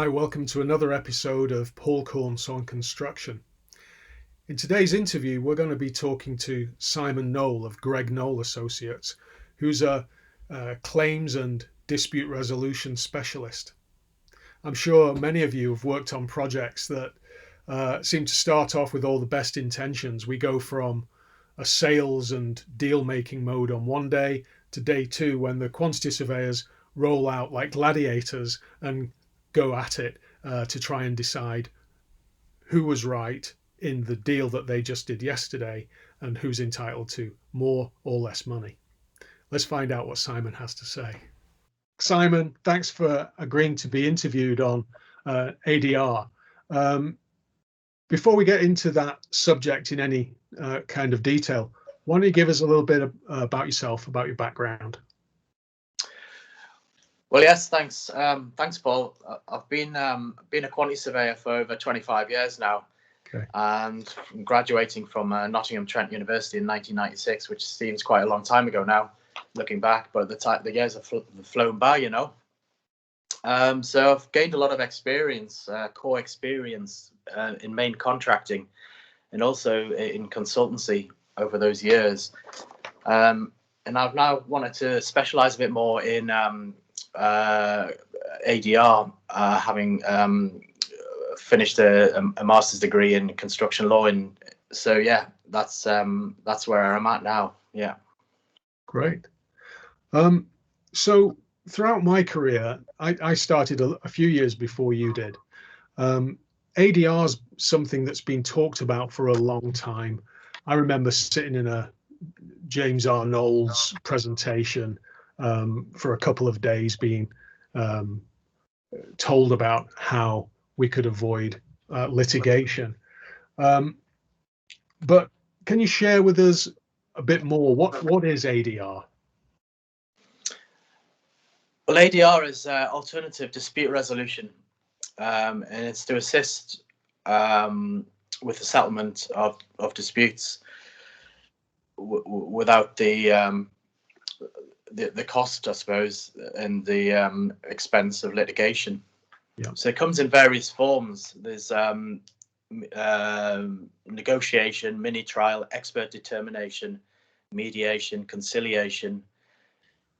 Hi, welcome to another episode of Paul.caunce on construction. In today's interview, we're going to be talking to Simon Noel of Gregg-Noel Associates, who's a claims and dispute resolution specialist. I'm sure many of you have worked on projects that seem to start off with all the best intentions. We go from a sales and deal-making mode on one day to day two when the quantity surveyors roll out like gladiators and go at it to try and decide who was right in the deal that they just did yesterday and who's entitled to more or less money. Let's find out what Simon has to say. Simon, thanks for agreeing to be interviewed on ADR. Before we get into that subject in any kind of detail, why don't you give us a little bit about yourself, about your background? Well, yes, thanks. Thanks, Paul. I've been a quantity surveyor for over 25 years now, okay. And graduating from Nottingham Trent University in 1996, which seems quite a long time ago now, looking back. But the years have flown by, you know. So I've gained a lot of experience, core experience in main contracting, and also in consultancy over those years. And I've now wanted to specialise a bit more in ADR, having finished a master's degree in construction law, and so yeah, that's where I'm at now. Yeah, great. So throughout my career, I started a few years before you did. ADR is something that's been talked about for a long time. I remember sitting in a James R. Knowles presentation for a couple of days, being told about how we could avoid litigation. But can you share with us a bit more? What is ADR? Well, ADR is alternative dispute resolution, and it's to assist with the settlement of disputes without the cost, I suppose, and the expense of litigation. Yeah. So it comes in various forms. There's negotiation, mini trial, expert determination, mediation, conciliation,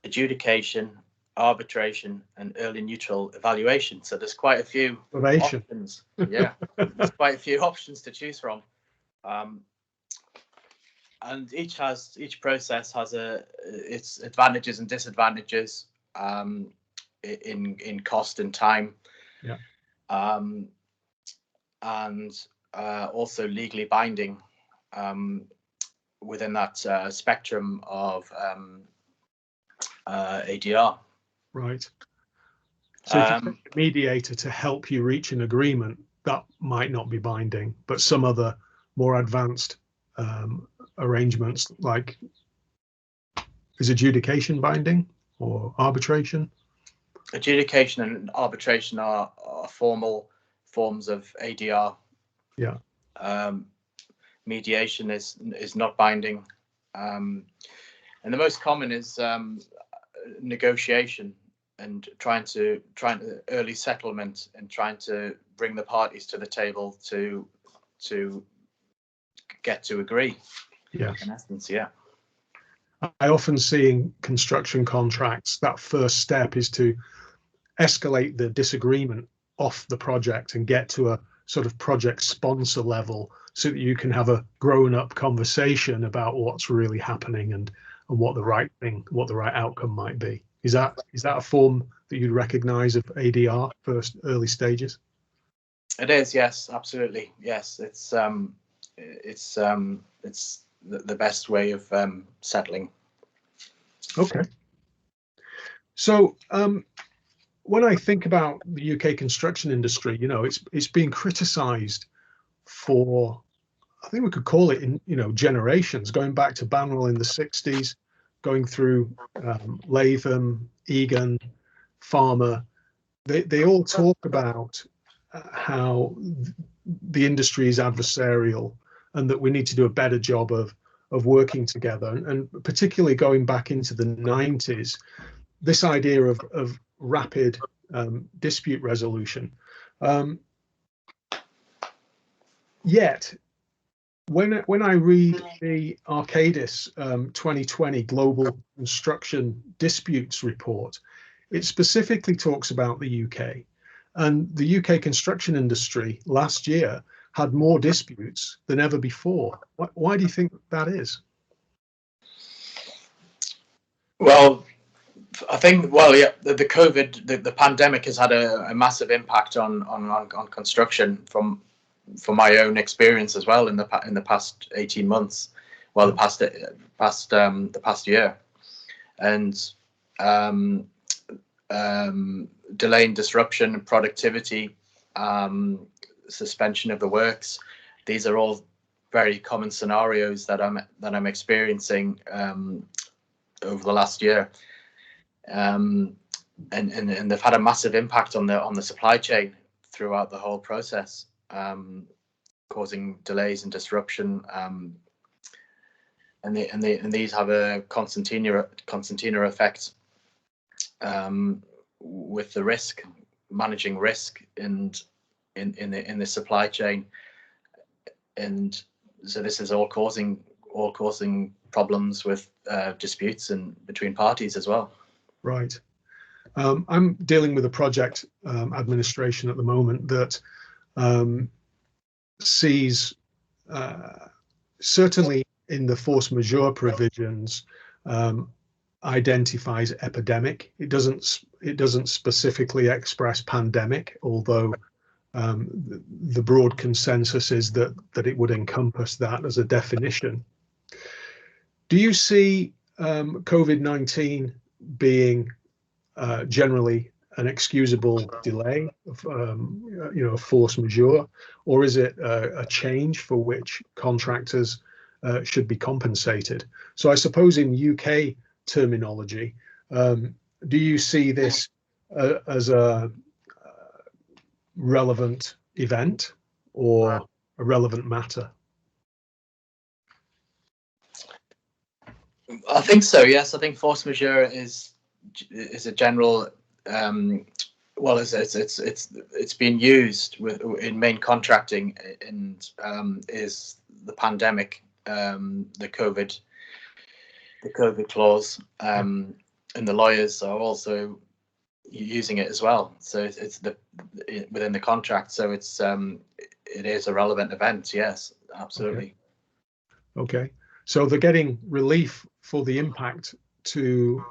adjudication, arbitration, and early neutral evaluation. So there's quite a few options. Yeah, there's quite a few options to choose from. And each process has its advantages and disadvantages in cost and time. Yeah. And also legally binding within that spectrum of ADR. Right. So if you get a mediator to help you reach an agreement, that might not be binding, but some other more advanced arrangements, like, is adjudication binding or arbitration? Adjudication and arbitration are formal forms of ADR. Yeah. Mediation is not binding, and the most common is negotiation and trying to early settlement and trying to bring the parties to the table to get to agree. Yes. In essence, yeah. I often see in construction contracts that first step is to escalate the disagreement off the project and get to a sort of project sponsor level, so that you can have a grown-up conversation about what's really happening and what the right outcome might be. Is that a form that you'd recognize of ADR, first early stages? It is, yes, absolutely, yes. It's the best way of settling. Okay. So when I think about the UK construction industry, you know, it's been criticised for, I think we could call it, in generations, going back to Banwell in the 60s, going through Latham, Egan, Farmer. They all talk about how the industry is adversarial and that we need to do a better job of working together. And particularly going back into the 90s, this idea of rapid dispute resolution. Yet, when I read the Arcadis 2020 Global Construction Disputes Report, it specifically talks about the UK. And the UK construction industry last year had more disputes than ever before. Why do you think that is? Well, I think, yeah, the COVID, the pandemic has had a massive impact on construction from my own experience as well in the past 18 months, well, the past year, and delay and disruption, productivity, suspension of the works. These are all very common scenarios that I'm experiencing over the last year, and they've had a massive impact on the supply chain throughout the whole process, causing delays and disruption. And these have a concertina effect with the risk, managing risk in the supply chain, and so this is all causing problems with disputes and between parties as well. Right. I'm dealing with a project administration at the moment that sees certainly in the force majeure provisions identifies epidemic. It doesn't specifically express pandemic, although the broad consensus is that it would encompass that as a definition. Do you see COVID-19 being generally an excusable delay of force majeure, or is it a change for which contractors should be compensated? So I suppose in UK terminology, do you see this as a relevant event or a relevant matter? I think so, yes. I think force majeure is a general, well, it's been used in main contracting, and is the pandemic, the COVID clause, and the lawyers are also using it as well. So it's within the contract. So it is a relevant event. Yes, absolutely. Okay. So they're getting relief for the impact to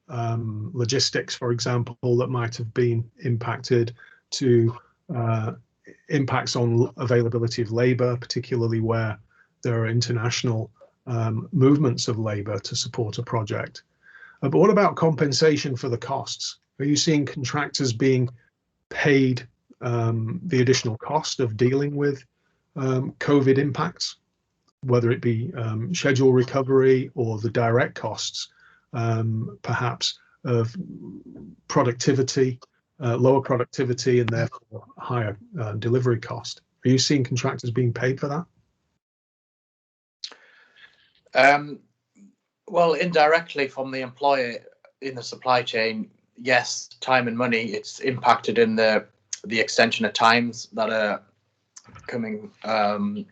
logistics, for example, that might have been impacted, to impacts on availability of labour, particularly where there are international movements of labour to support a project. But what about compensation for the costs? Are you seeing contractors being paid the additional cost of dealing with COVID impacts, whether it be schedule recovery or the direct costs, perhaps of productivity, lower productivity, and therefore higher delivery cost? Are you seeing contractors being paid for that? Well, indirectly from the employer in the supply chain, yes, time and money. It's impacted in the extension of times that are coming from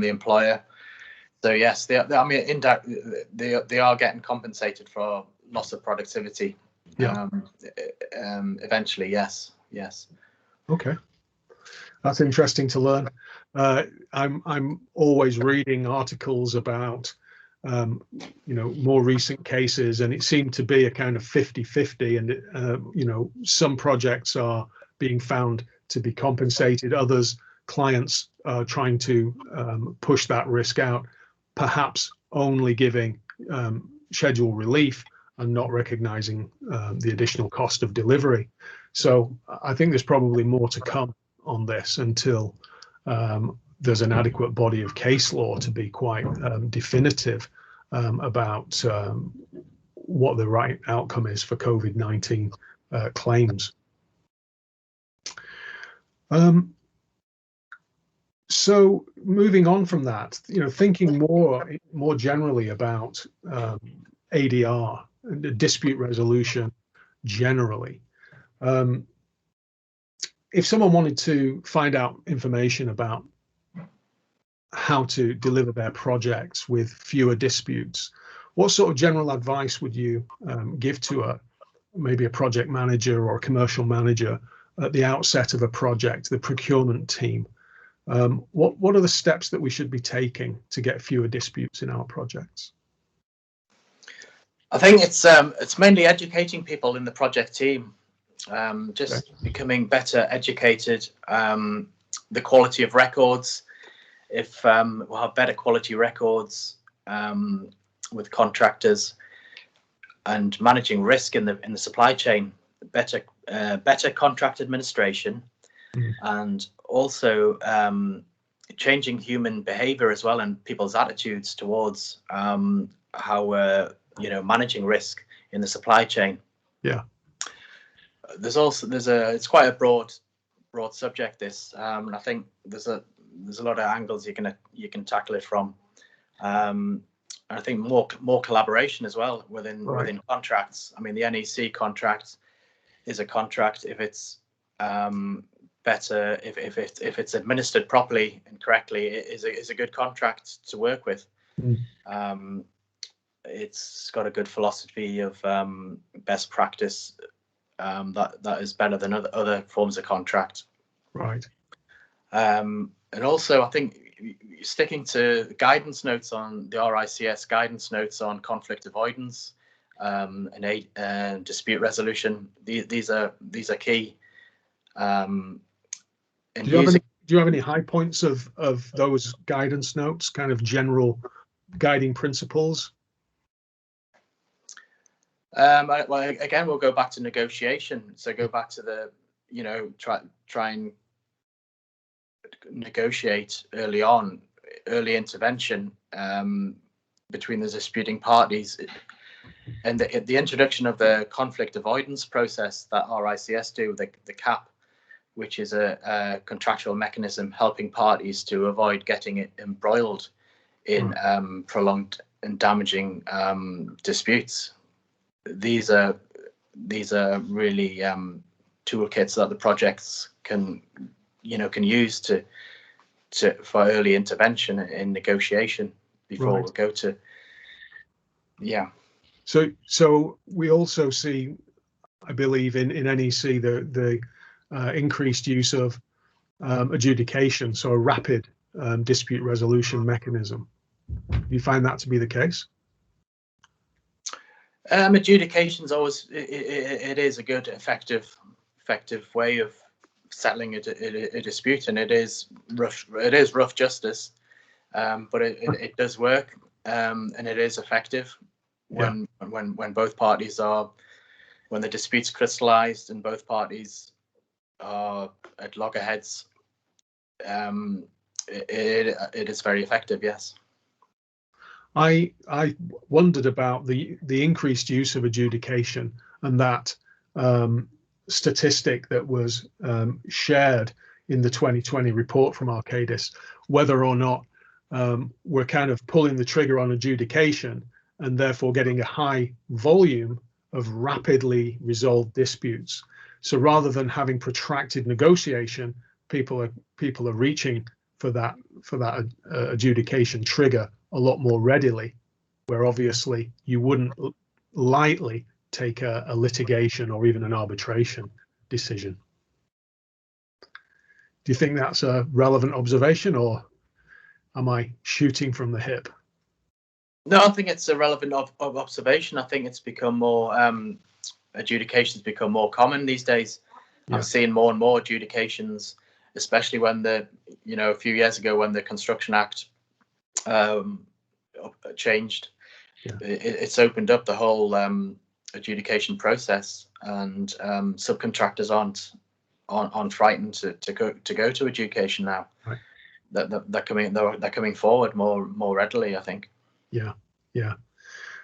the employer. So yes, they are getting compensated for loss of productivity. Yeah. Eventually, yes. Okay, that's interesting to learn. I'm always reading articles about more recent cases, and it seemed to be a kind of 50-50, and some projects are being found to be compensated, others clients are trying to push that risk out, perhaps only giving schedule relief and not recognizing the additional cost of delivery. So I think there's probably more to come on this until there's an adequate body of case law to be quite definitive about what the right outcome is for COVID-19 claims. So moving on from that, thinking more generally about ADR, dispute resolution generally. if someone wanted to find out information about how to deliver their projects with fewer disputes, what sort of general advice would you give to maybe a project manager or a commercial manager at the outset of a project, the procurement team? What are the steps that we should be taking to get fewer disputes in our projects? I think it's mainly educating people in the project team, just becoming better educated, the quality of records. If we'll have better quality records with contractors, and managing risk in the supply chain, better contract administration, and also changing human behavior as well, and people's attitudes towards how we're managing risk in the supply chain. Yeah. It's quite a broad subject, this, and I think there's a lot of angles you can tackle it from. I think more collaboration as well within contracts. I mean, the NEC contract is a contract if it's better, if it's administered properly and correctly, it is a good contract to work with. It's got a good philosophy of best practice that is better than other forms of contract. Right. And also, I think sticking to guidance notes on the RICS guidance notes on conflict avoidance and dispute resolution. These are key. Do you have any high points of those guidance notes, kind of general guiding principles? Well, again, we'll go back to negotiation. So go back to the try and negotiate early on, early intervention between the disputing parties, and the introduction of the conflict avoidance process that RICS do, the CAP, which is a contractual mechanism helping parties to avoid getting embroiled in prolonged and damaging disputes. These are really toolkits that the projects can use for early intervention in negotiation before we go to. So we also see, I believe, in NEC the increased use of adjudication, so a rapid dispute resolution mechanism. Do you find that to be the case? Adjudication's always it is a good effective way of settling a dispute, and it is rough justice, but it does work, and it is effective when both parties when the dispute's crystallized and both parties are at loggerheads. It is very effective, yes. I wondered about the increased use of adjudication and that statistic that was shared in the 2020 report from Arcadis, whether or not we're kind of pulling the trigger on adjudication and therefore getting a high volume of rapidly resolved disputes. So rather than having protracted negotiation, people are reaching for that adjudication trigger a lot more readily, where obviously you wouldn't lightly take a litigation or even an arbitration decision. Do you think that's a relevant observation, or am I shooting from the hip? No, I think it's a relevant observation. I think it's become more adjudications become more common these days. Yeah. I'm seeing more and more adjudications, especially when a few years ago when the Construction Act changed. Yeah. It's opened up the whole adjudication process, and subcontractors aren't frightened to go to adjudication now. Right. They're coming forward more readily, I think. Yeah.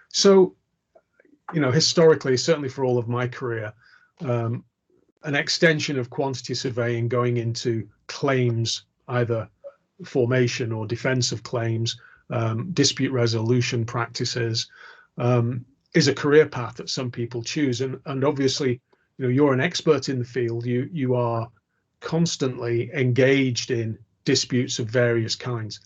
So, historically, certainly for all of my career, an extension of quantity surveying going into claims, either formation or defense of claims, dispute resolution practices, is a career path that some people choose. And obviously, you're an expert in the field. You are constantly engaged in disputes of various kinds.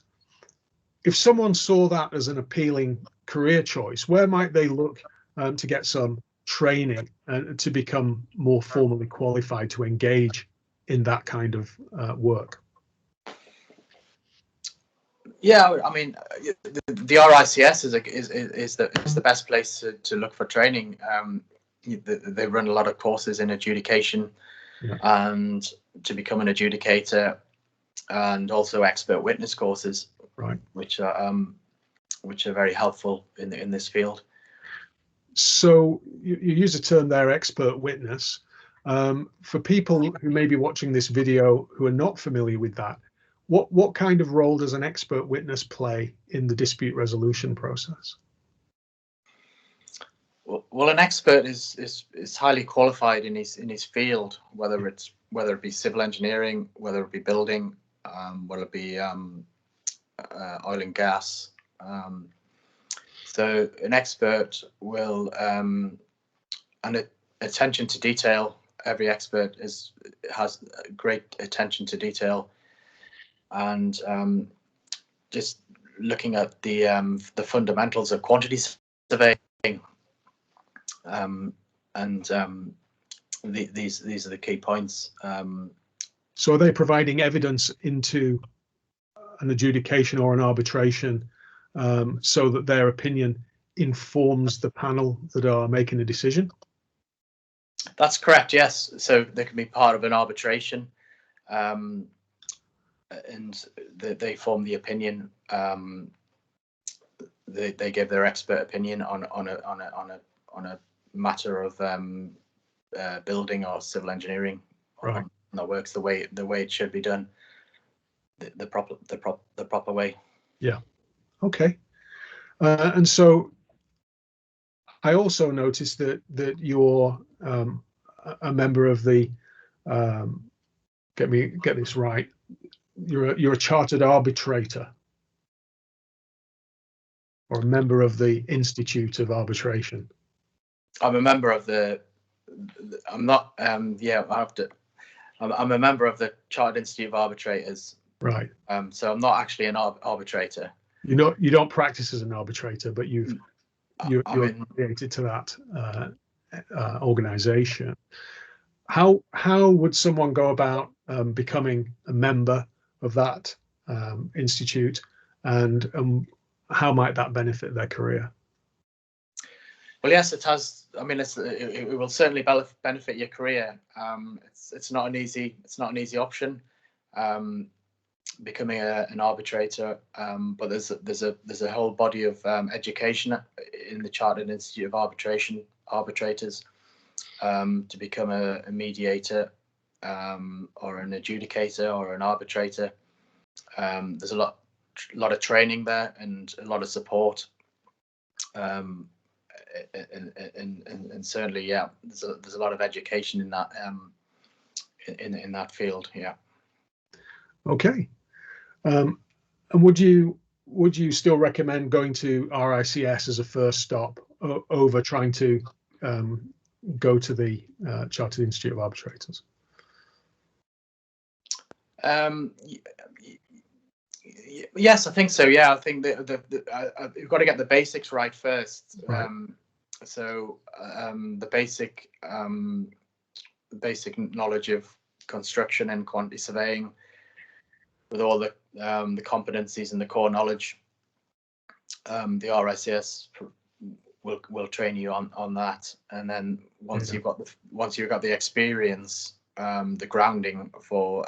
If someone saw that as an appealing career choice, where might they look to get some training and to become more formally qualified to engage in that kind of work? Yeah, I mean, the RICS is the best place to look for training. They run a lot of courses in adjudication, Yeah. and to become an adjudicator, and also expert witness courses, Right. which are very helpful in this field. So you use a term there, expert witness. For people who may be watching this video who are not familiar with that, what kind of role does an expert witness play in the dispute resolution process? Well, an expert is highly qualified in his field, whether it be civil engineering, whether it be building, whether it be oil and gas. So an expert will attention to detail. Every expert has great attention to detail, and just looking at the fundamentals of quantity surveying. These are the key points. So are they providing evidence into an adjudication or an arbitration so that their opinion informs the panel that are making a decision? That's correct, yes. So they can be part of an arbitration, and they form the opinion. They give their expert opinion on a matter of building or civil engineering, Right. that works the way it should be done, the proper way. Yeah. Okay. And so I also noticed that you're a member of the get this right. You're a chartered arbitrator or a member of the Institute of Arbitration. I'm a member of I'm not. Yeah, I have to. I'm a member of the Chartered Institute of Arbitrators. Right. So I'm not actually an arbitrator. You don't practice as an arbitrator, but you're affiliated to that organization. How would someone go about becoming a member of that institute, and how might that benefit their career? Well, yes, it has. I mean, it will certainly benefit your career. It's not an easy option, becoming an arbitrator. But there's a whole body of education in the Chartered Institute of Arbitrators to become a mediator, or an adjudicator, or an arbitrator. There's a lot of training there and a lot of support. And certainly, yeah, there's a lot of education in that in that field. Yeah. Okay. And would you still recommend going to RICS as a first stop over trying to go to the Chartered Institute of Arbitrators? Yes, I think so. Yeah, I think you've got to get the basics right first. Right. So the basic knowledge of construction and quantity surveying, with all the competencies and the core knowledge, the RICS will train you on that. And then once you've got the experience, the grounding for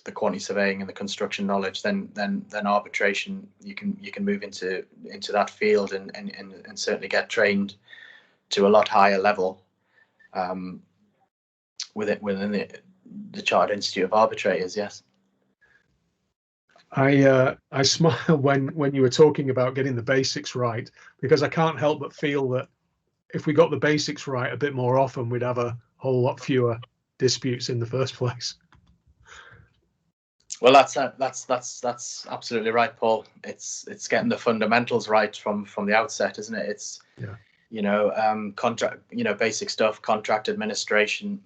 the quantity surveying and the construction knowledge, then arbitration, you can move into that field and certainly get trained to a lot higher level within the Chartered Institute of Arbitrators. Yes. I smile when you were talking about getting the basics right, because I can't help but feel that if we got the basics right a bit more often, we'd have a whole lot fewer disputes in the first place. Well, that's absolutely right, Paul. It's getting the fundamentals right from the outset, isn't it? It's contract, basic stuff, contract administration,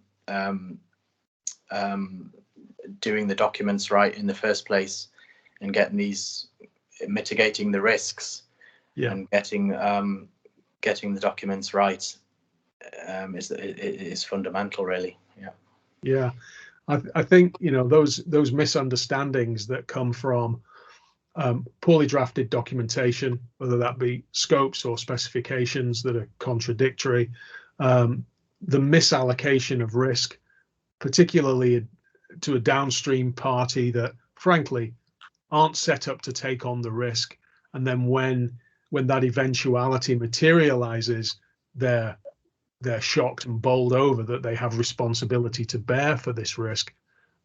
doing the documents right in the first place and mitigating the risks, and getting the documents right is fundamental, really. Yeah. I think, those misunderstandings that come from poorly drafted documentation, whether that be scopes or specifications that are contradictory, the misallocation of risk, particularly to a downstream party that frankly aren't set up to take on the risk. And then when that eventuality materializes, they're shocked and bowled over that they have responsibility to bear for this risk.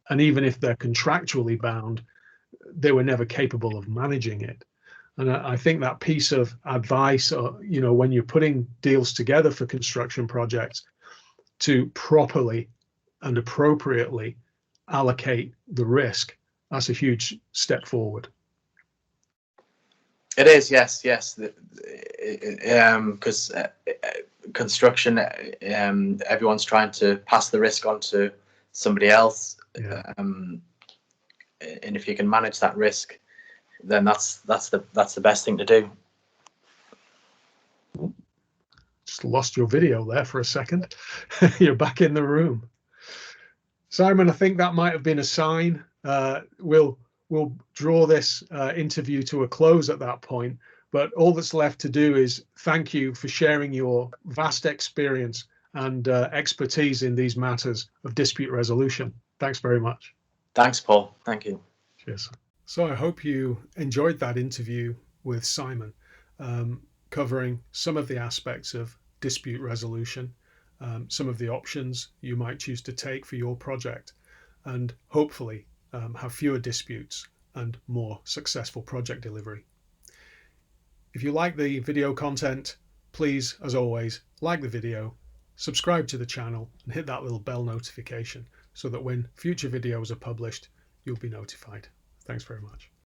And even if they're contractually bound, they were never capable of managing it. And I think that piece of advice, when you're putting deals together for construction projects, to properly and appropriately allocate the risk, that's a huge step forward. It is, yes. Because construction, everyone's trying to pass the risk on to somebody else. Yeah. And if you can manage that risk, then that's the best thing to do. Just lost your video there for a second. You're back in the room. Simon, I think that might have been a sign. We'll draw this interview to a close at that point. But all that's left to do is thank you for sharing your vast experience and expertise in these matters of dispute resolution. Thanks very much. Thanks, Paul. Thank you. Cheers. So I hope you enjoyed that interview with Simon, covering some of the aspects of dispute resolution, some of the options you might choose to take for your project, and hopefully have fewer disputes and more successful project delivery. If you like the video content, please, as always, like the video, subscribe to the channel, and hit that little bell notification so that when future videos are published, you'll be notified. Thanks very much.